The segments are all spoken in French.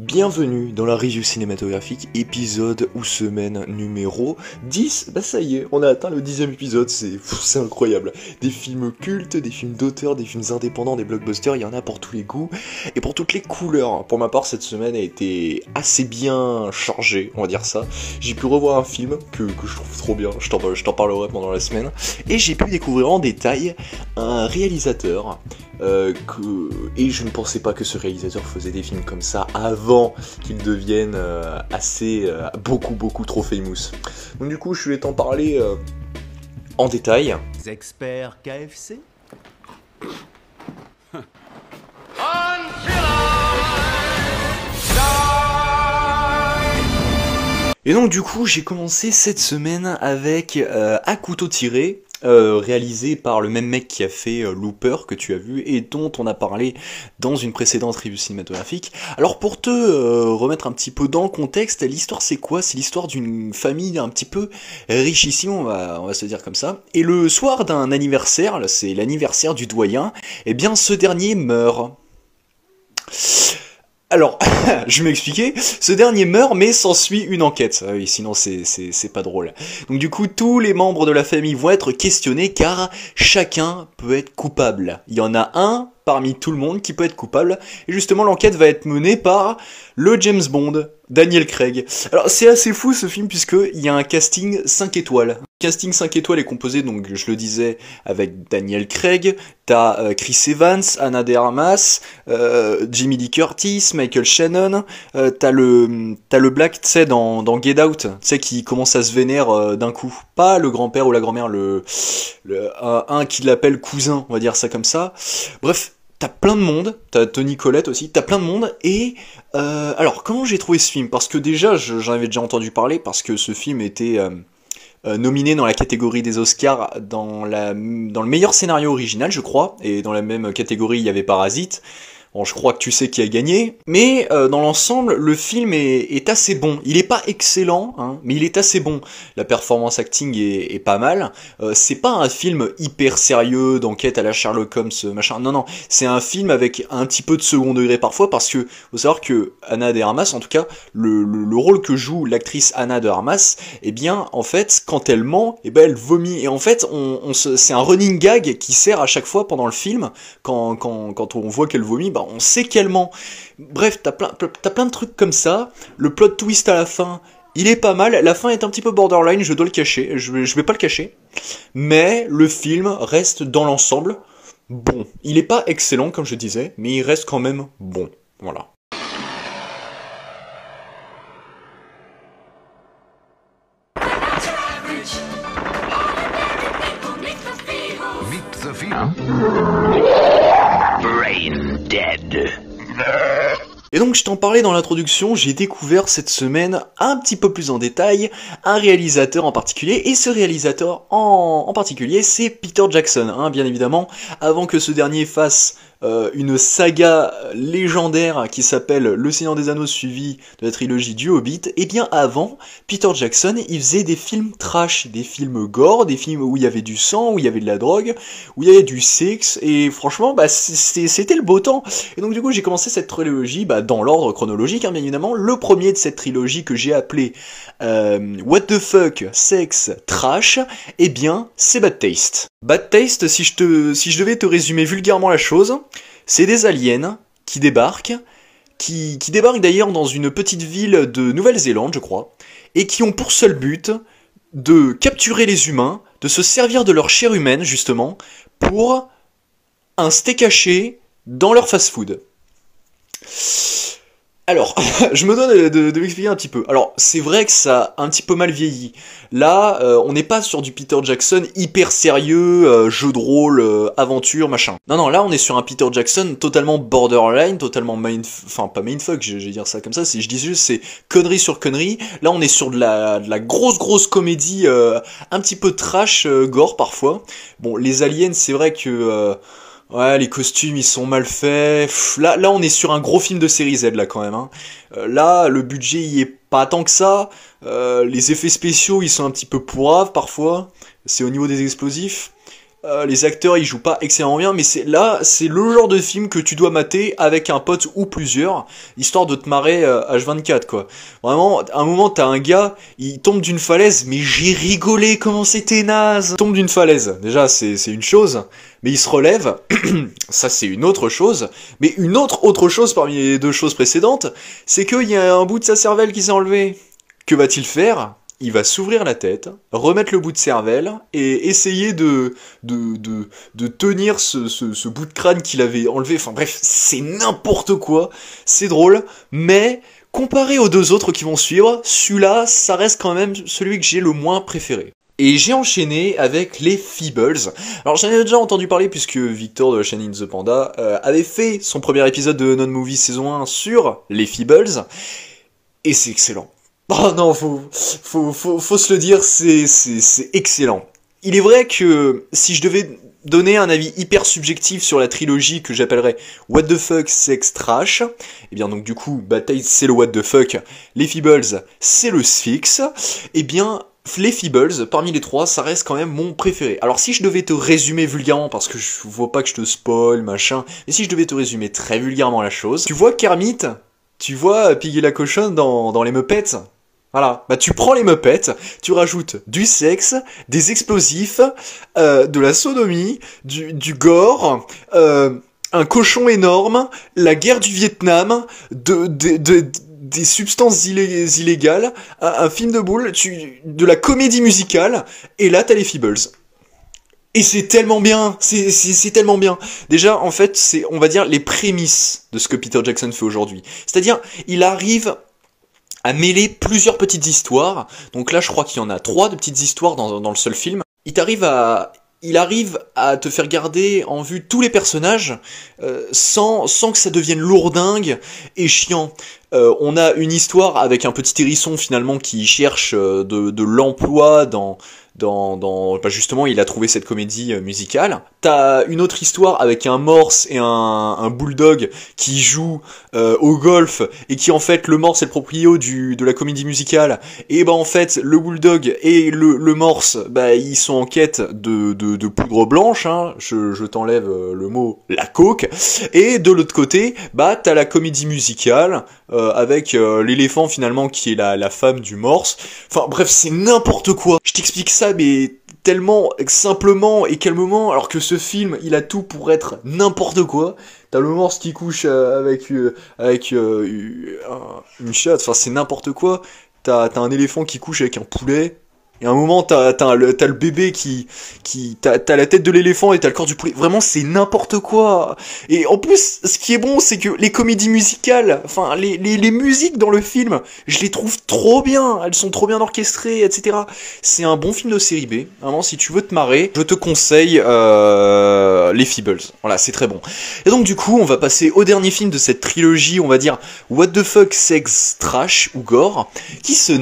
Bienvenue dans la review cinématographique, épisode ou semaine numéro 10. Bah ça y est, on a atteint le 10e épisode, c'est incroyable. Des films cultes, des films d'auteur, des films indépendants, des blockbusters, il y en a pour tous les goûts et pour toutes les couleurs. Pour ma part, cette semaine a été assez bien chargée, on va dire ça. J'ai pu revoir un film que je trouve trop bien, je t'en parlerai pendant la semaine. Et j'ai pu découvrir en détail un réalisateur. Et je ne pensais pas que ce réalisateur faisait des films comme ça avant qu'il devienne beaucoup trop famous. Donc du coup je vais t'en parler en détail. Experts KFC. Et donc du coup j'ai commencé cette semaine avec À couteau tiré, réalisé par le même mec qui a fait Looper que tu as vu et dont on a parlé dans une précédente review cinématographique. Alors pour te remettre un petit peu dans le contexte, l'histoire c'est quoi? C'est l'histoire d'une famille un petit peu richissime, on va se dire comme ça. Et le soir d'un anniversaire, là, c'est l'anniversaire du doyen, et bien ce dernier meurt. Alors, je vais m'expliquer, ce dernier meurt mais s'ensuit une enquête. Ah oui, sinon c'est pas drôle. Donc du coup, tous les membres de la famille vont être questionnés car chacun peut être coupable. Il y en a un parmi tout le monde qui peut être coupable, et justement l'enquête va être menée par le James Bond, Daniel Craig. Alors c'est assez fou ce film puisqu'il y a un casting 5 étoiles. Le casting 5 étoiles est composé, donc je le disais, avec Daniel Craig, t'as Chris Evans, Ana de Armas, Jamie Lee Curtis, Michael Shannon, t'as le Black, tu sais, dans Get Out, tu sais, qui commence à se vénère d'un coup. Pas le grand-père ou la grand-mère, un qui l'appelle cousin, on va dire ça comme ça. Bref, t'as plein de monde, t'as Toni Collette aussi, t'as plein de monde, et alors comment j'ai trouvé ce film? Parce que déjà, j'en avais déjà entendu parler, parce que ce film était nominé dans la catégorie des Oscars dans le meilleur scénario original, je crois, et dans la même catégorie il y avait Parasite. Bon, je crois que tu sais qui a gagné, mais dans l'ensemble, le film est assez bon. Il est pas excellent, hein, mais il est assez bon. La performance acting est pas mal. C'est pas un film hyper sérieux, d'enquête à la Sherlock Holmes, machin. Non, c'est un film avec un petit peu de second degré parfois, parce que faut savoir que Ana de Armas, en tout cas, le rôle que joue l'actrice Ana de Armas, eh bien, en fait, quand elle ment, eh ben, elle vomit. Et en fait, c'est un running gag qui sert à chaque fois pendant le film, quand on voit qu'elle vomit, on sait qu'elle ment. Bref, t'as plein de trucs comme ça. Le plot twist à la fin, il est pas mal. La fin est un petit peu borderline, je dois le cacher. Je vais pas le cacher. Mais le film reste dans l'ensemble bon. Il est pas excellent, comme je disais, mais il reste quand même bon. Voilà. Brain dead. Et donc je t'en parlais dans l'introduction, j'ai découvert cette semaine un petit peu plus en détail un réalisateur en particulier, et ce réalisateur en particulier c'est Peter Jackson, hein, bien évidemment, avant que ce dernier fasse une saga légendaire qui s'appelle Le Seigneur des Anneaux suivi de la trilogie du Hobbit. Et bien avant, Peter Jackson il faisait des films trash, des films gore, des films où il y avait du sang, où il y avait de la drogue, où il y avait du sexe, et franchement c'était le beau temps. Et donc du coup j'ai commencé cette trilogie dans l'ordre chronologique, hein, bien évidemment. Le premier de cette trilogie que j'ai appelé What the fuck, sexe, trash, eh bien c'est Bad Taste. Bad Taste, si je devais te résumer vulgairement la chose, c'est des aliens qui débarquent, qui débarquent d'ailleurs dans une petite ville de Nouvelle-Zélande, je crois, et qui ont pour seul but de capturer les humains, de se servir de leur chair humaine, justement, pour un steak haché dans leur fast-food. Alors, je me donne de m'expliquer un petit peu. Alors, c'est vrai que ça a un petit peu mal vieilli. Là, on n'est pas sur du Peter Jackson hyper sérieux, jeu de rôle, aventure, machin. Non, là, on est sur un Peter Jackson totalement borderline, totalement pas mindfuck, je vais dire ça comme ça, je dis juste, c'est connerie sur connerie. Là, on est sur de la grosse comédie, un petit peu trash, gore parfois. Bon, les aliens, c'est vrai que... ouais, les costumes ils sont mal faits. Là on est sur un gros film de série Z là quand même. Hein. Là le budget il est pas tant que ça. Les effets spéciaux ils sont un petit peu pourraves parfois. C'est au niveau des explosifs. les acteurs ils jouent pas excellemment bien, mais c'est le genre de film que tu dois mater avec un pote ou plusieurs, histoire de te marrer H24 quoi. Vraiment, à un moment t'as un gars, il tombe d'une falaise, mais j'ai rigolé comment c'était naze. Il tombe d'une falaise, déjà c'est une chose, mais il se relève, ça c'est une autre chose, mais une autre chose parmi les deux choses précédentes, c'est qu'il y a un bout de sa cervelle qui s'est enlevé. Que va-t-il faire ? Il va s'ouvrir la tête, remettre le bout de cervelle et essayer de tenir ce bout de crâne qu'il avait enlevé. Enfin bref, c'est n'importe quoi, c'est drôle, mais comparé aux deux autres qui vont suivre, celui-là, ça reste quand même celui que j'ai le moins préféré. Et j'ai enchaîné avec les Feebles. Alors j'en ai déjà entendu parler puisque Victor de la chaîne In The Panda avait fait son premier épisode de Non Movie saison 1 sur les Feebles, et c'est excellent. Oh non, faut se le dire, c'est excellent. Il est vrai que si je devais donner un avis hyper subjectif sur la trilogie que j'appellerais What the fuck sex trash, et bien donc du coup, Bataille c'est le What the fuck, les Feebles c'est le Sphinx, et bien les Feebles, parmi les trois, ça reste quand même mon préféré. Alors si je devais te résumer vulgairement, parce que je vois pas que je te spoil, machin, mais si je devais te résumer très vulgairement la chose, tu vois Kermit, tu vois Piggy la cochonne dans les Muppets. Voilà, bah tu prends les Muppets, tu rajoutes du sexe, des explosifs, de la sodomie, du gore, un cochon énorme, la guerre du Vietnam, des substances illégales, un film de boule, de la comédie musicale, et là t'as les Feebles. Et c'est tellement bien, c'est tellement bien. Déjà, en fait, c'est, on va dire, les prémices de ce que Peter Jackson fait aujourd'hui. C'est-à-dire, il arrive à mêler plusieurs petites histoires. Donc là, je crois qu'il y en a 3 de petites histoires dans le seul film. Il arrive à te faire garder en vue tous les personnages sans que ça devienne lourdingue et chiant. On a une histoire avec un petit hérisson finalement qui cherche de l'emploi bah justement, il a trouvé cette comédie musicale. T'as une autre histoire avec un morse et un bulldog qui jouent au golf et qui en fait, le morse est le proprio de la comédie musicale. Et bah en fait, le bulldog et le morse, bah ils sont en quête de poudre blanche, hein. Je t'enlève le mot la coke. Et de l'autre côté, bah t'as la comédie musicale avec l'éléphant finalement qui est la femme du morse. Enfin bref, c'est n'importe quoi. Je t'explique ça mais tellement simplement et calmement, alors que ce film il a tout pour être n'importe quoi. T'as le morse qui couche avec une chatte, enfin c'est n'importe quoi. T'as un éléphant qui couche avec un poulet. Et à un moment, t'as le bébé t'as la tête de l'éléphant et t'as le corps du poulet. Vraiment, c'est n'importe quoi. Et en plus, ce qui est bon, c'est que les comédies musicales, enfin, les musiques dans le film, je les trouve trop bien. Elles sont trop bien orchestrées, etc. C'est un bon film de série B. Vraiment, si tu veux te marrer, je te conseille, les Feebles. Voilà, c'est très bon. Et donc, du coup, on va passer au dernier film de cette trilogie, on va dire, What the fuck sex trash ou gore, qui se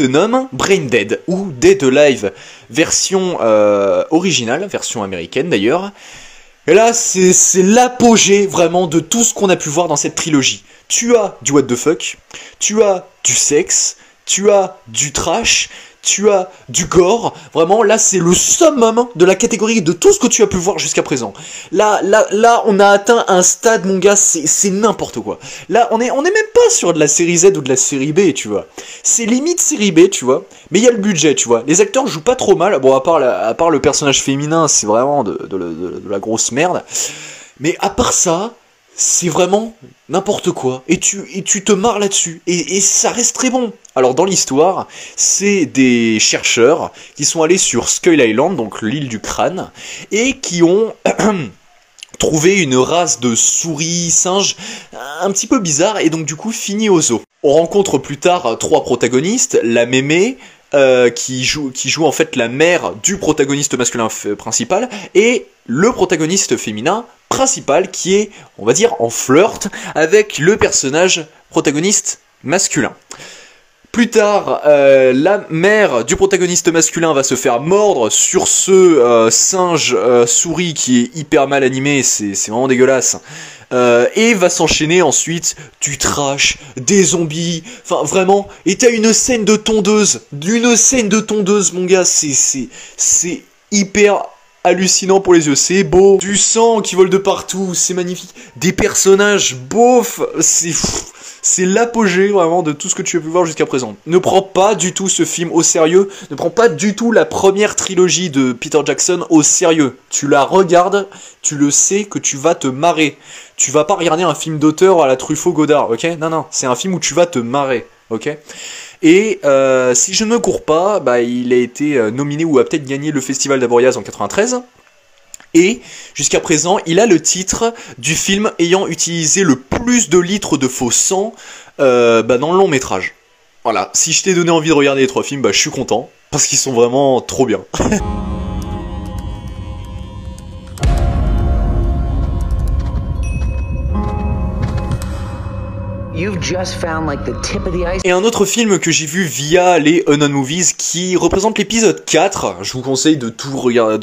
nomme Brain Dead ou Dead Alive, version originale, version américaine d'ailleurs. Et là, c'est l'apogée vraiment de tout ce qu'on a pu voir dans cette trilogie. Tu as du what the fuck, tu as du sexe, tu as du trash, tu as du gore. Vraiment, là, c'est le summum de la catégorie de tout ce que tu as pu voir jusqu'à présent. Là, on a atteint un stade, mon gars, c'est n'importe quoi. Là, on est même pas sur de la série Z ou de la série B, tu vois. C'est limite série B, tu vois. Mais il y a le budget, tu vois. Les acteurs jouent pas trop mal. Bon, à part le personnage féminin, c'est vraiment de la grosse merde. Mais à part ça, c'est vraiment n'importe quoi. Et tu te marres là-dessus. Et ça reste très bon. Alors dans l'histoire, c'est des chercheurs qui sont allés sur Skull Island, donc l'île du crâne, et qui ont trouvé une race de souris singes un petit peu bizarre, et donc du coup fini au zoo. On rencontre plus tard 3 protagonistes, la mémé, qui joue en fait la mère du protagoniste masculin principal, et le protagoniste féminin principal qui est, on va dire, en flirt avec le personnage protagoniste masculin. Plus tard, la mère du protagoniste masculin va se faire mordre sur ce singe souris qui est hyper mal animé, c'est vraiment dégueulasse. Et va s'enchaîner ensuite du trash, des zombies, enfin vraiment, et t'as une scène de tondeuse, mon gars, c'est hyper hallucinant pour les yeux, c'est beau, du sang qui vole de partout, c'est magnifique, des personnages beaufs, c'est l'apogée vraiment de tout ce que tu as pu voir jusqu'à présent. Ne prends pas du tout ce film au sérieux, ne prends pas du tout la première trilogie de Peter Jackson au sérieux. Tu la regardes, tu le sais que tu vas te marrer. Tu vas pas regarder un film d'auteur à la Truffaut-Godard, ok? Non, c'est un film où tu vas te marrer, ok? Et si je ne me cours pas, bah, il a été nominé ou a peut-être gagné le Festival d'Avoriaz en 93. Et jusqu'à présent, il a le titre du film ayant utilisé le plus de litres de faux sang dans le long métrage. Voilà, si je t'ai donné envie de regarder les 3 films, bah, je suis content, parce qu'ils sont vraiment trop bien. Et un autre film que j'ai vu via les Unknown Movies qui représente l'épisode 4, je vous conseille de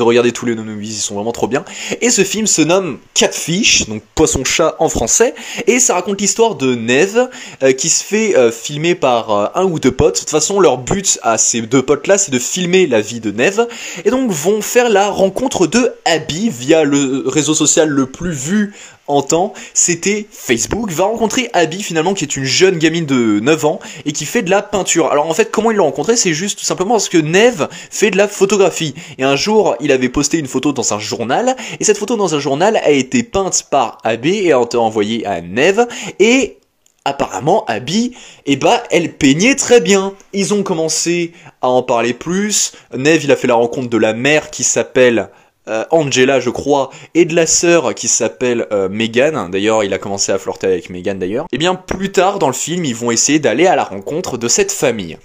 regarder tous les Unknown Movies, ils sont vraiment trop bien, et ce film se nomme Catfish, donc poisson-chat en français, et ça raconte l'histoire de Neve qui se fait filmer par un ou deux potes. De toute façon, leur but à ces deux potes-là, c'est de filmer la vie de Neve, et donc vont faire la rencontre de Abby via le réseau social le plus vu en temps, c'était Facebook, va rencontrer Abby finalement qui est une jeune gamine de 9 ans et qui fait de la peinture. Alors en fait comment il l'a rencontrée, c'est juste tout simplement parce que Neve fait de la photographie. Et un jour il avait posté une photo dans un journal et cette photo dans un journal a été peinte par Abby et a été envoyée à Neve et apparemment, Abby, elle peignait très bien. Ils ont commencé à en parler plus. Neve, il a fait la rencontre de la mère qui s'appelle Angela, je crois, et de la sœur qui s'appelle Megan. D'ailleurs, il a commencé à flirter avec Megan, d'ailleurs. Et bien, plus tard dans le film, ils vont essayer d'aller à la rencontre de cette famille.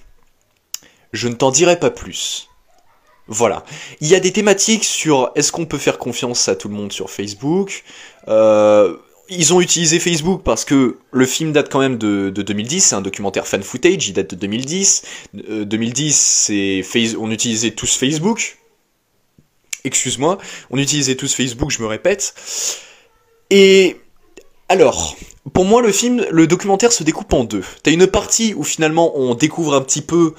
Je ne t'en dirai pas plus. Voilà. Il y a des thématiques sur est-ce qu'on peut faire confiance à tout le monde sur Facebook. Ils ont utilisé Facebook parce que le film date quand même de 2010, c'est un documentaire fan footage, il date de 2010. 2010, on utilisait tous Facebook. Excuse-moi, on utilisait tous Facebook, je me répète. Et alors, pour moi, le documentaire se découpe en deux. T'as une partie où finalement on découvre un petit peu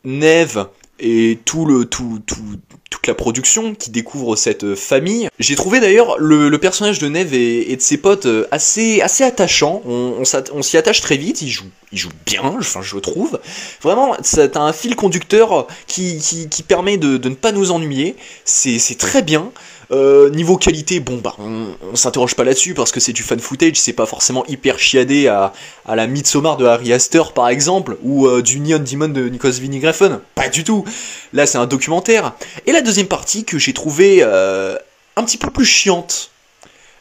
Neve et toute la production qui découvre cette famille. J'ai trouvé d'ailleurs le personnage de Neve et de ses potes assez attachant. On s'y attache très vite, il joue bien, enfin je le trouve. Vraiment, t'as un fil conducteur qui permet de ne pas nous ennuyer. C'est très bien. Niveau qualité, bon bah on s'interroge pas là-dessus parce que c'est du fan footage, c'est pas forcément hyper chiadé à la Midsommar de Ari Aster par exemple, ou du Neon Demon de Nicolas Winding Refn, pas du tout. Là c'est un documentaire. Et la deuxième partie que j'ai trouvé un petit peu plus chiante.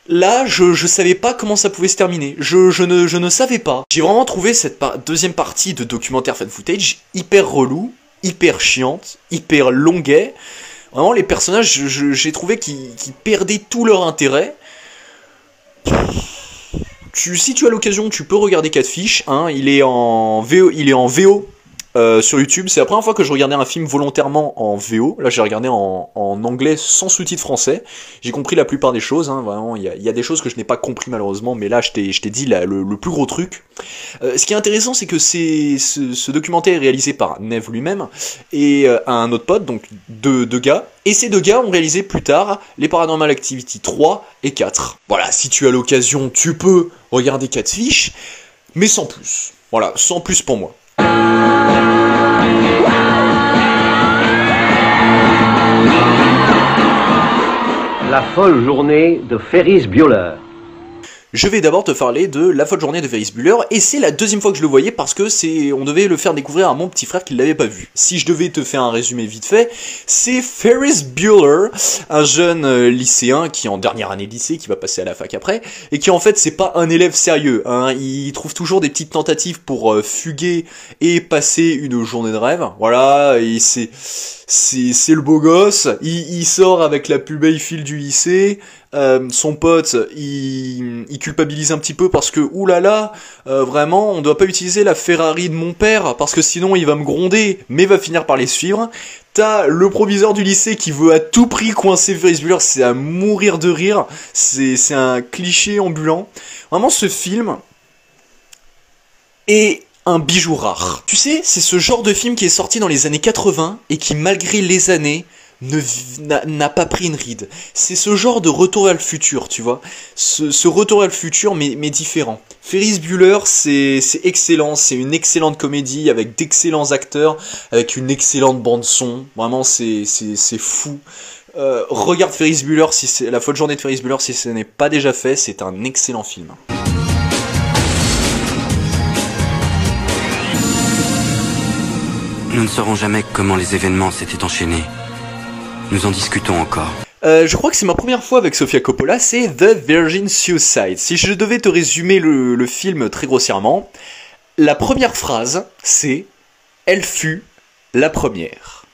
Là, je savais pas comment ça pouvait se terminer. Je ne savais pas. J'ai vraiment trouvé cette deuxième partie de documentaire fan footage hyper relou, hyper chiante, hyper longuet. Vraiment, les personnages, j'ai trouvé qu'ils perdaient tout leur intérêt. Si tu as l'occasion, tu peux regarder Catfish. Hein, il est en VO sur YouTube. C'est la première fois que je regardais un film volontairement en VO. Là, j'ai regardé en anglais sans sous-titres français. J'ai compris la plupart des choses. Hein, vraiment, il y a des choses que je n'ai pas compris malheureusement. Mais là, je t'ai dit le plus gros truc. Ce qui est intéressant, c'est que ce documentaire est réalisé par Neve lui-même et un autre pote, donc deux gars. Et ces deux gars ont réalisé plus tard les Paranormal Activity 3 et 4. Voilà, si tu as l'occasion, tu peux regarder Catfish, mais sans plus. Voilà, sans plus pour moi. La folle journée de Ferris Bueller. Je vais d'abord te parler de La folle journée de Ferris Bueller, et c'est la deuxième fois que je le voyais parce que on devait le faire découvrir à mon petit frère qui ne l'avait pas vu. Si je devais te faire un résumé vite fait, c'est Ferris Bueller, un jeune lycéen qui est en dernière année de lycée, qui va passer à la fac après, et qui en fait c'est pas un élève sérieux, hein. Il trouve toujours des petites tentatives pour fuguer et passer une journée de rêve. Voilà, et c'est le beau gosse, il sort avec la plus belle fille du lycée. Son pote, il culpabilise un petit peu parce que oulala, vraiment, on doit pas utiliser la Ferrari de mon père parce que sinon il va me gronder, mais va finir par les suivre. T'as le proviseur du lycée qui veut à tout prix coincer Ferris Bueller, c'est à mourir de rire, c'est un cliché ambulant. Vraiment, ce film est un bijou rare. Tu sais, c'est ce genre de film qui est sorti dans les années 80 et qui, malgré les années, n'a pas pris une ride. C'est ce genre de retour vers le futur, tu vois. Ce retour vers le futur, mais différent. Ferris Bueller, c'est excellent, c'est une excellente comédie avec d'excellents acteurs, avec une excellente bande son. Vraiment, c'est fou. Regarde Ferris Bueller, si c'est la folle journée de Ferris Bueller, si ce n'est pas déjà fait, c'est un excellent film. Nous ne saurons jamais comment les événements s'étaient enchaînés. Nous en discutons encore. Je crois que c'est ma première fois avec Sofia Coppola, c'est The Virgin Suicide. Si je devais te résumer le film très grossièrement, la première phrase, c'est « Elle fut la première ».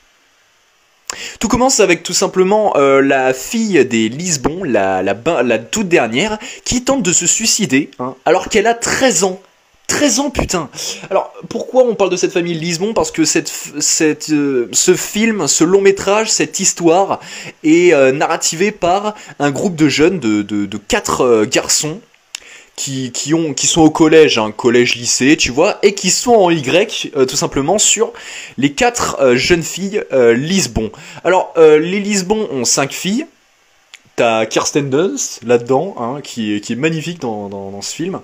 Tout commence avec tout simplement la fille des Lisbon, la toute dernière, qui tente de se suicider, hein, alors qu'elle a 13 ans. 13 ans, putain. Alors, pourquoi on parle de cette famille Lisbon? Parce que ce film, ce long métrage, cette histoire est narrativée par un groupe de jeunes, de 4 garçons qui sont au collège, hein, collège-lycée, tu vois, et qui sont en Y, tout simplement, sur les 4 jeunes filles Lisbon. Alors, les Lisbon ont 5 filles. T'as Kirsten Dunst là-dedans, hein, qui est magnifique dans ce film.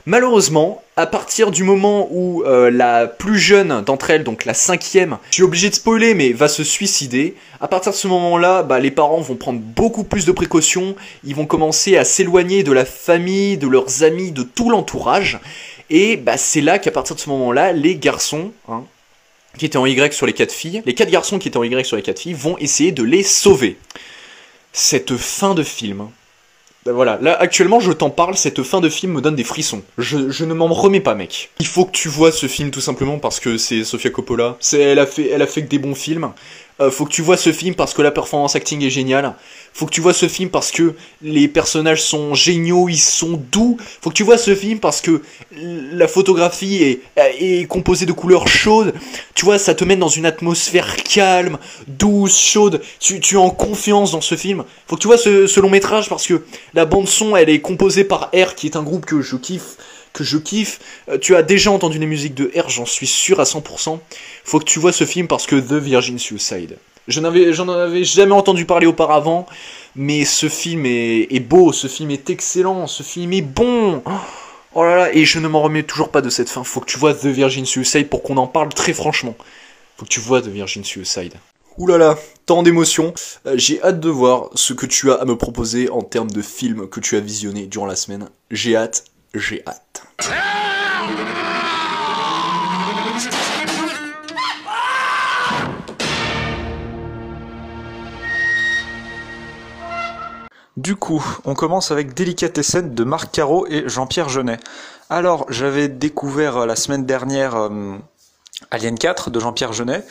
Malheureusement, à partir du moment où la plus jeune d'entre elles, donc la 5e, je suis obligé de spoiler, mais va se suicider, à partir de ce moment-là, les parents vont prendre beaucoup plus de précautions, ils vont commencer à s'éloigner de la famille, de leurs amis, de tout l'entourage, et c'est là qu'à partir de ce moment-là, les garçons, hein, qui étaient en Y sur les 4 filles, les 4 garçons qui étaient en Y sur les 4 filles, vont essayer de les sauver. Cette fin de film, voilà, là actuellement je t'en parle, cette fin de film me donne des frissons. Je ne m'en remets pas, mec. Il faut que tu vois ce film tout simplement parce que c'est Sofia Coppola. Elle a fait que des bons films. Faut que tu vois ce film parce que la performance acting est géniale. Faut que tu vois ce film parce que les personnages sont géniaux, ils sont doux. Faut que tu vois ce film parce que la photographie est composée de couleurs chaudes. Tu vois, ça te met dans une atmosphère calme, douce, chaude. Tu es en confiance dans ce film. Faut que tu vois ce long métrage parce que la bande son, elle est composée par R, qui est un groupe que je kiffe. Tu as déjà entendu les musiques de R, j'en suis sûr à 100%. Faut que tu vois ce film parce que The Virgin Suicide. J'en avais jamais entendu parler auparavant, mais ce film est beau, ce film est excellent, ce film est bon. Oh là là, et je ne m'en remets toujours pas de cette fin. Faut que tu vois The Virgin Suicide pour qu'on en parle très franchement. Faut que tu vois The Virgin Suicide. Ouh là là, tant d'émotions. J'ai hâte de voir ce que tu as à me proposer en termes de films que tu as visionnés durant la semaine. J'ai hâte. Du coup, on commence avec Délicatessen de Marc Caro et Jean-Pierre Jeunet. Alors, j'avais découvert la semaine dernière Alien 4 de Jean-Pierre Jeunet,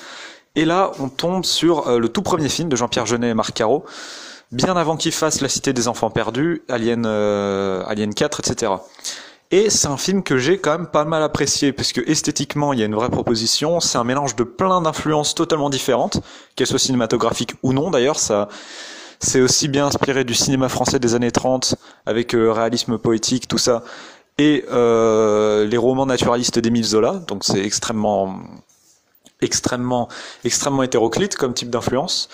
et là, on tombe sur le tout premier film de Jean-Pierre Jeunet et Marc Caro, bien avant qu'il fasse La Cité des Enfants Perdus, Alien 4, etc. Et c'est un film que j'ai quand même pas mal apprécié, parce que esthétiquement, il y a une vraie proposition, c'est un mélange de plein d'influences totalement différentes, qu'elles soient cinématographiques ou non d'ailleurs, ça... C'est aussi bien inspiré du cinéma français des années 30, avec réalisme poétique, tout ça, et les romans naturalistes d'Émile Zola, donc c'est extrêmement hétéroclite comme type d'influence.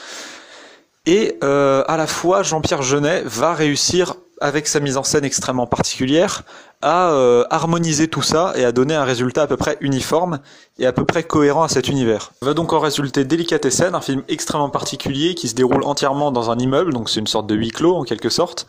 Et à la fois, Jean-Pierre Jeunet va réussir, avec sa mise en scène extrêmement particulière, à harmoniser tout ça et à donner un résultat à peu près uniforme et à peu près cohérent à cet univers. Va donc en résulter Délicatessen, un film extrêmement particulier qui se déroule entièrement dans un immeuble, donc c'est une sorte de huis clos en quelque sorte,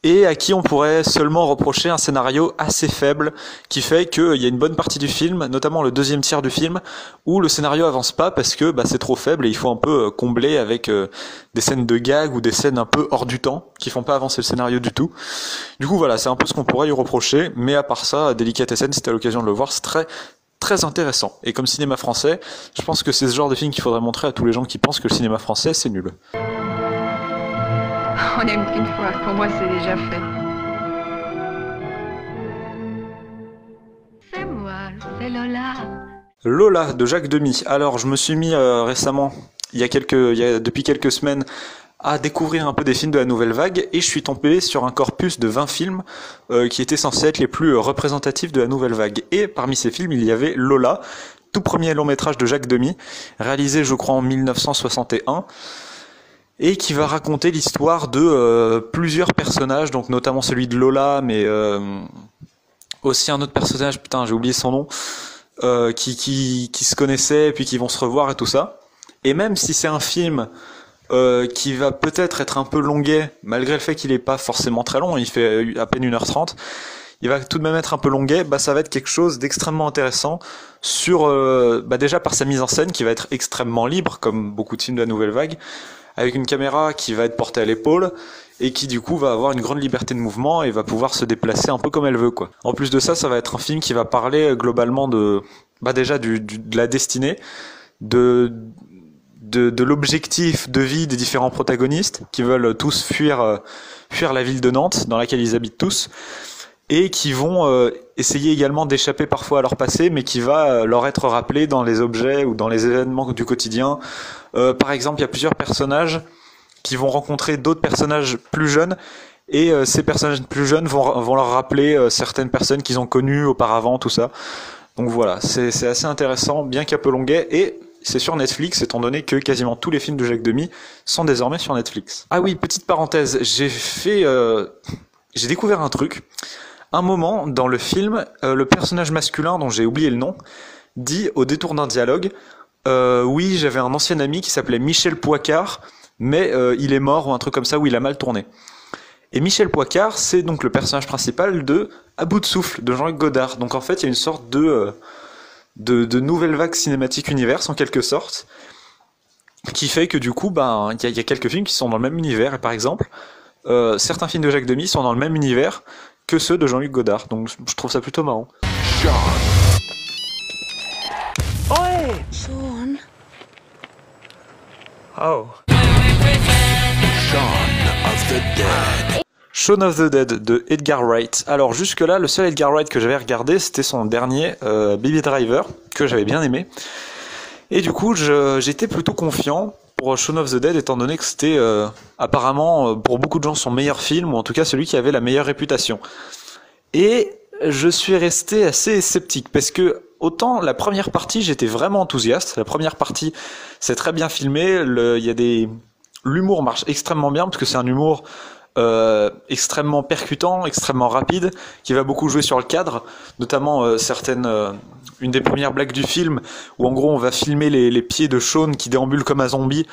et à qui on pourrait seulement reprocher un scénario assez faible, qui fait qu'il y a une bonne partie du film, notamment le deuxième tiers du film, où le scénario avance pas parce que c'est trop faible et il faut un peu combler avec des scènes de gag ou des scènes un peu hors du temps, qui font pas avancer le scénario du tout. Du coup voilà, c'est un peu ce qu'on pourrait lui reprocher, mais à part ça, Délicatessen, si t'as l'occasion de le voir, c'est très intéressant. Et comme cinéma français, je pense que c'est ce genre de film qu'il faudrait montrer à tous les gens qui pensent que le cinéma français, c'est nul. On aime qu'une fois, pour moi c'est déjà fait. C'est moi, c'est Lola. Lola de Jacques Demy. Alors je me suis mis récemment, depuis quelques semaines, à découvrir un peu des films de la nouvelle vague et je suis tombé sur un corpus de 20 films qui étaient censés être les plus représentatifs de la nouvelle vague. Et parmi ces films, il y avait Lola, tout premier long métrage de Jacques Demy, réalisé je crois en 1961. et qui va raconter l'histoire de plusieurs personnages, donc notamment celui de Lola, mais aussi un autre personnage, putain j'ai oublié son nom, qui se connaissaient et puis qui vont se revoir et tout ça. Et même si c'est un film qui va peut-être être un peu longuet, malgré le fait qu'il est pas forcément très long, il fait à peine 1h30, il va tout de même être un peu longuet, bah ça va être quelque chose d'extrêmement intéressant sur déjà par sa mise en scène qui va être extrêmement libre, comme beaucoup de films de la nouvelle vague, avec une caméra qui va être portée à l'épaule et qui du coup va avoir une grande liberté de mouvement et va pouvoir se déplacer un peu comme elle veut quoi. En plus de ça, ça va être un film qui va parler globalement de de la destinée, de l'objectif de vie des différents protagonistes qui veulent tous fuir la ville de Nantes dans laquelle ils habitent tous, et qui vont essayer également d'échapper parfois à leur passé, mais qui va leur être rappelé dans les objets ou dans les événements du quotidien. Par exemple, il y a plusieurs personnages qui vont rencontrer d'autres personnages plus jeunes, et ces personnages plus jeunes vont leur rappeler certaines personnes qu'ils ont connues auparavant, tout ça. Donc voilà, c'est assez intéressant, bien qu'un peu longuet, et c'est sur Netflix, étant donné que quasiment tous les films de Jacques Demy sont désormais sur Netflix. Ah oui, petite parenthèse, j'ai découvert un truc. Un moment, dans le film, le personnage masculin, dont j'ai oublié le nom, dit au détour d'un dialogue oui, j'avais un ancien ami qui s'appelait Michel Poicard, mais il est mort, ou un truc comme ça, où il a mal tourné. Et Michel Poicard, c'est donc le personnage principal de À bout de souffle, de Jean-Luc Godard. Donc en fait, il y a une sorte de nouvelle vague cinématique univers, en quelque sorte, qui fait que du coup, il y a quelques films qui sont dans le même univers, et par exemple, certains films de Jacques Demy sont dans le même univers que ceux de Jean-Luc Godard, donc je trouve ça plutôt marrant. Sean. Oh. Shaun of the Dead de Edgar Wright. Alors jusque-là, le seul Edgar Wright que j'avais regardé, c'était son dernier Baby Driver, que j'avais bien aimé. Et du coup, j'étais plutôt confiant pour Shaun of the Dead, étant donné que c'était apparemment, pour beaucoup de gens, son meilleur film, ou en tout cas celui qui avait la meilleure réputation. Et je suis resté assez sceptique, parce que autant la première partie, j'étais vraiment enthousiaste. La première partie, c'est très bien filmé, l'humour marche extrêmement bien, parce que c'est un humour extrêmement percutant, extrêmement rapide, qui va beaucoup jouer sur le cadre, notamment une des premières blagues du film, où en gros on va filmer les pieds de Shaun qui déambule comme un zombie,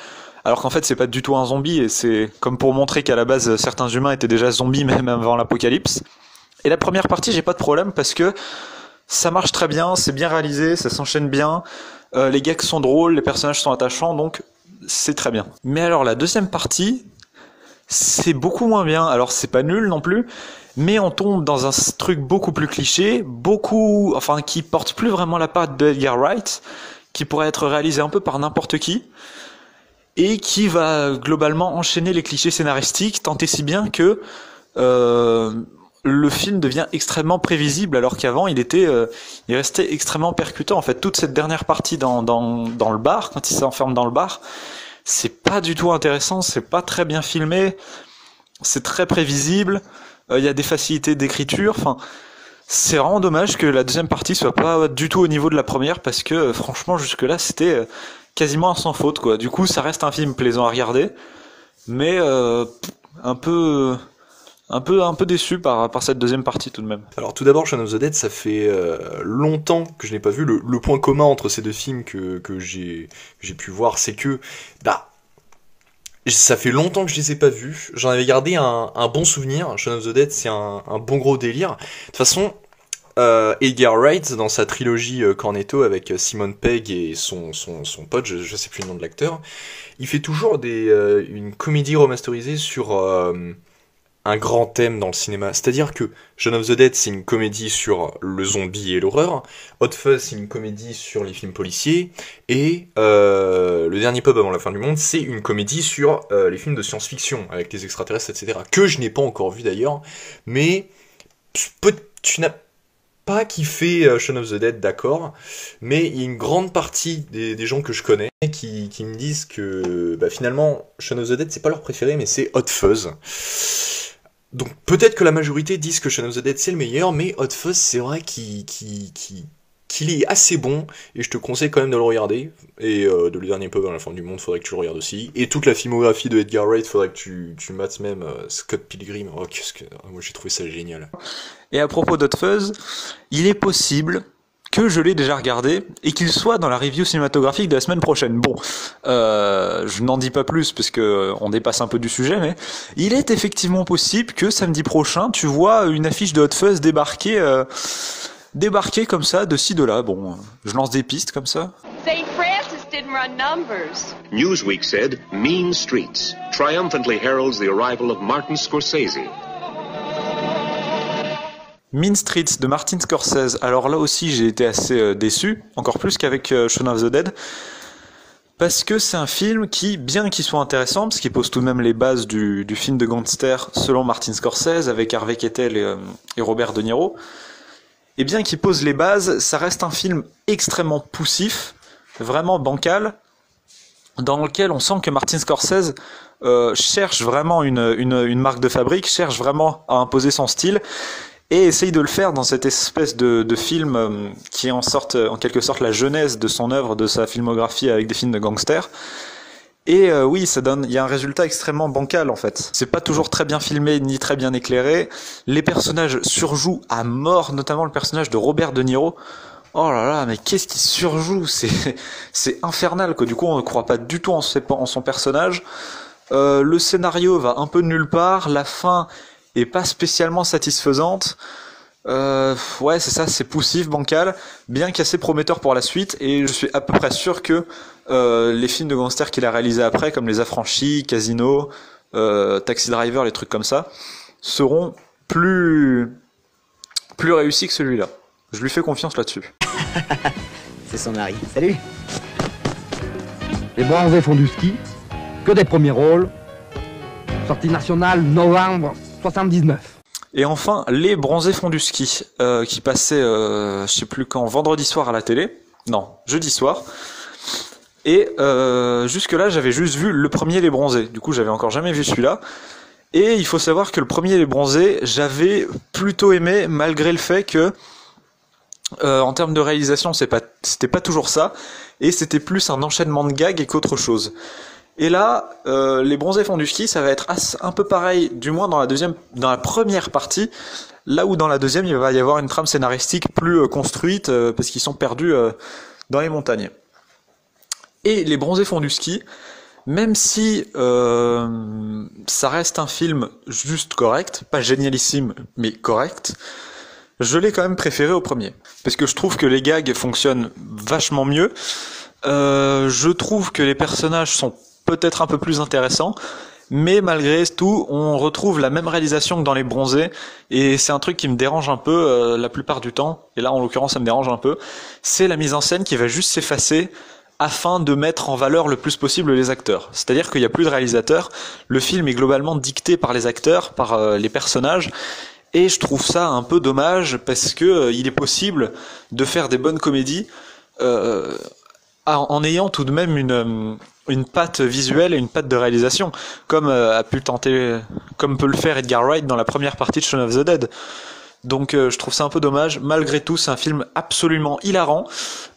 alors qu'en fait c'est pas du tout un zombie, et c'est comme pour montrer qu'à la base certains humains étaient déjà zombies même avant l'apocalypse. Et la première partie, j'ai pas de problème, parce que ça marche très bien, c'est bien réalisé, ça s'enchaîne bien, les gags sont drôles, les personnages sont attachants, donc c'est très bien. Mais alors la deuxième partie, c'est beaucoup moins bien. Alors c'est pas nul non plus, mais on tombe dans un truc beaucoup plus cliché, qui porte plus vraiment la patte de Edgar Wright, qui pourrait être réalisé un peu par n'importe qui, et qui va globalement enchaîner les clichés scénaristiques, tant et si bien que le film devient extrêmement prévisible, alors qu'avant il restait extrêmement percutant. En fait, toute cette dernière partie dans le bar, quand il s'enferme dans le bar, c'est pas du tout intéressant, c'est pas très bien filmé, c'est très prévisible, il y a des facilités d'écriture, c'est vraiment dommage que la deuxième partie soit pas du tout au niveau de la première, parce que franchement jusque-là c'était quasiment sans faute quoi. Du coup ça reste un film plaisant à regarder, mais un peu déçu par cette deuxième partie tout de même. Alors tout d'abord, Shaun of the Dead, ça fait longtemps que je n'ai pas vu. Le point commun entre ces deux films que j'ai pu voir, c'est que ça fait longtemps que je les ai pas vus. J'en avais gardé un bon souvenir. Shaun of the Dead, c'est un bon gros délire. De toute façon, Edgar Wright, dans sa trilogie Cornetto avec Simon Pegg et son pote, je sais plus le nom de l'acteur, il fait toujours une comédie remasterisée sur un grand thème dans le cinéma. C'est-à-dire que Shaun of the Dead, c'est une comédie sur le zombie et l'horreur. Hot Fuzz, c'est une comédie sur les films policiers. Et Le Dernier Pub avant la fin du monde, c'est une comédie sur les films de science-fiction, avec les extraterrestres, etc. Que je n'ai pas encore vu d'ailleurs. Mais tu n'as pas kiffé Shaun of the Dead, d'accord. Mais il y a une grande partie des gens que je connais qui me disent que finalement, Shaun of the Dead, c'est pas leur préféré, mais c'est Hot Fuzz. Donc peut-être que la majorité disent que Shaun of the Dead c'est le meilleur, mais Hot Fuzz c'est vrai qu'il qu'il est assez bon, et je te conseille quand même de le regarder, et de Le Dernier Peuple à la fin du monde, faudrait que tu le regardes aussi, et toute la filmographie de Edgar Wright, faudrait que tu mates même Scott Pilgrim, oh, moi j'ai trouvé ça génial. Et à propos d'Hot Fuzz, il est possible que je l'ai déjà regardé et qu'il soit dans la review cinématographique de la semaine prochaine. Bon, je n'en dis pas plus parce que on dépasse un peu du sujet, mais il est effectivement possible que samedi prochain, tu vois une affiche de Hot Fuzz débarquer comme ça, de ci, de là. Bon, je lance des pistes comme ça. St. Francis didn't run numbers. Newsweek said, Mean Streets triumphantly heralds the arrival of Martin Scorsese. Mean Streets de Martin Scorsese. Alors là aussi, j'ai été assez déçu, encore plus qu'avec Shaun of the Dead, parce que c'est un film qui, bien qu'il soit intéressant, parce qu'il pose tout de même les bases du film de gangster selon Martin Scorsese, avec Harvey Keitel et Robert De Niro, et bien qu'il pose les bases, ça reste un film extrêmement poussif, vraiment bancal, dans lequel on sent que Martin Scorsese cherche vraiment une marque de fabrique, cherche vraiment à imposer son style, et essaye de le faire dans cette espèce de film qui est en quelque sorte la genèse de son œuvre, de sa filmographie avec des films de gangsters. Et oui, il y a un résultat extrêmement bancal en fait. C'est pas toujours très bien filmé ni très bien éclairé. Les personnages surjouent à mort, notamment le personnage de Robert De Niro. Oh là là, mais qu'est-ce qu'il surjoue, c'est infernal quoi. Du coup, on ne croit pas du tout en son personnage. Le scénario va un peu de nulle part. La fin est pas spécialement satisfaisante. Ouais, c'est ça, c'est poussif, bancal, bien qu'assez prometteur pour la suite, et je suis à peu près sûr que les films de gangsters qu'il a réalisés après, comme Les Affranchis, Casino, Taxi Driver, les trucs comme ça, seront plus réussis que celui-là. Je lui fais confiance là-dessus. C'est son mari. Salut. Les Bronzés font du ski, que des premiers rôles. Sortie nationale, novembre 79. Et enfin, Les Bronzés font du ski, qui passait, je sais plus quand, vendredi soir à la télé. Non, jeudi soir. Et jusque-là, j'avais juste vu le premier Les Bronzés. Du coup, j'avais encore jamais vu celui-là. Et il faut savoir que le premier Les Bronzés, j'avais plutôt aimé, malgré le fait que, en termes de réalisation, c'était pas toujours ça. Et c'était plus un enchaînement de gags qu'autre chose. Et là, Les Bronzés font du ski, ça va être un peu pareil, du moins dans la première partie, là où dans la deuxième, il va y avoir une trame scénaristique plus construite, parce qu'ils sont perdus dans les montagnes. Et Les Bronzés font du ski, même si ça reste un film juste correct, pas génialissime, mais correct, je l'ai quand même préféré au premier. Parce que je trouve que les gags fonctionnent vachement mieux, je trouve que les personnages sont peut-être un peu plus intéressant, mais malgré tout, on retrouve la même réalisation que dans Les Bronzés, et c'est un truc qui me dérange un peu la plupart du temps, et là en l'occurrence ça me dérange un peu, c'est la mise en scène qui va juste s'effacer afin de mettre en valeur le plus possible les acteurs. C'est-à-dire qu'il n'y a plus de réalisateur, le film est globalement dicté par les acteurs, par les personnages, et je trouve ça un peu dommage, parce que il est possible de faire des bonnes comédies en ayant tout de même une patte visuelle et une patte de réalisation, comme peut le faire Edgar Wright dans la première partie de Shaun of the Dead. Donc je trouve ça un peu dommage. Malgré tout, c'est un film absolument hilarant.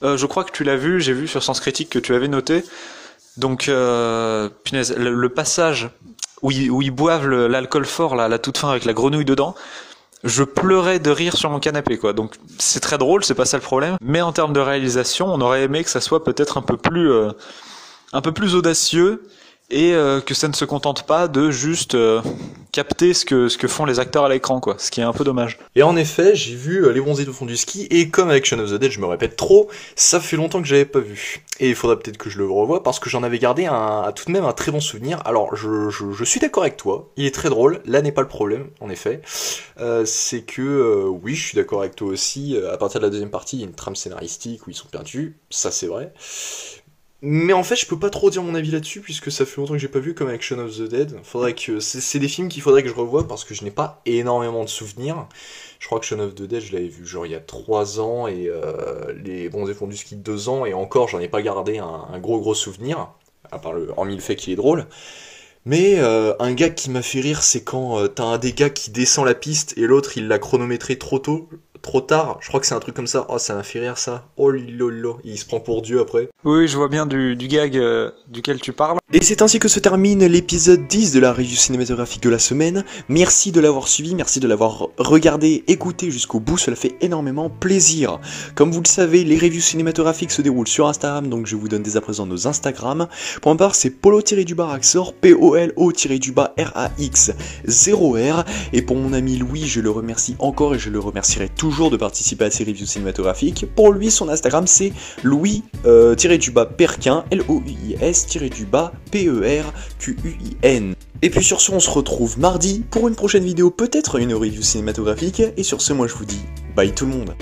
Je crois que tu l'as vu, j'ai vu sur Sens Critique que tu avais noté. Donc punaise, le passage où ils boivent l'alcool fort là, à la toute fin avec la grenouille dedans, je pleurais de rire sur mon canapé quoi. Donc c'est très drôle, c'est pas ça le problème. Mais en termes de réalisation, on aurait aimé que ça soit peut-être un peu plus audacieux, et que ça ne se contente pas de juste capter ce que font les acteurs à l'écran quoi, ce qui est un peu dommage. Et en effet, j'ai vu Les Bronzés font du ski, et comme avec Shaun of the Dead, je me répète trop, ça fait longtemps que j'avais pas vu. Et il faudra peut-être que je le revoie, parce que j'en avais gardé tout de même un très bon souvenir. Alors, je suis d'accord avec toi, il est très drôle, là n'est pas le problème, en effet. C'est que, oui, je suis d'accord avec toi aussi, à partir de la deuxième partie, il y a une trame scénaristique où ils sont perdus, ça c'est vrai. Mais en fait, je peux pas trop dire mon avis là-dessus, puisque ça fait longtemps que j'ai pas vu, comme avec Shaun of the Dead. C'est des films qu'il faudrait que je revoie, parce que je n'ai pas énormément de souvenirs. Je crois que Shaun of the Dead, je l'avais vu genre il y a 3 ans, et Les Bronzés font du ski 2 ans, et encore, j'en ai pas gardé un gros souvenir, hormis le fait qu'il est drôle. Mais un gag qui m'a fait rire, c'est quand t'as un des gars qui descend la piste, et l'autre il l'a chronométré trop trop tard. Je crois que c'est un truc comme ça. Oh, ça m'a fait rire ça. Oh lolo, il se prend pour Dieu après. Oui, je vois bien du gag duquel tu parles. Et c'est ainsi que se termine l'épisode 10 de la review cinématographique de la semaine. Merci de l'avoir suivi, merci de l'avoir regardé, écouté jusqu'au bout, cela fait énormément plaisir. Comme vous le savez, les reviews cinématographiques se déroulent sur Instagram, donc je vous donne dès à présent nos Instagram. Pour ma part, c'est polo-raxor, POLO-rax0R. Et pour mon ami Louis, je le remercie encore et je le remercierai toujours de participer à ces reviews cinématographiques. Pour lui, son Instagram, c'est Louis-Perquin, LOUIS-PERQUIN. Et puis sur ce, on se retrouve mardi pour une prochaine vidéo, peut-être une review cinématographique. Et sur ce, moi je vous dis bye tout le monde.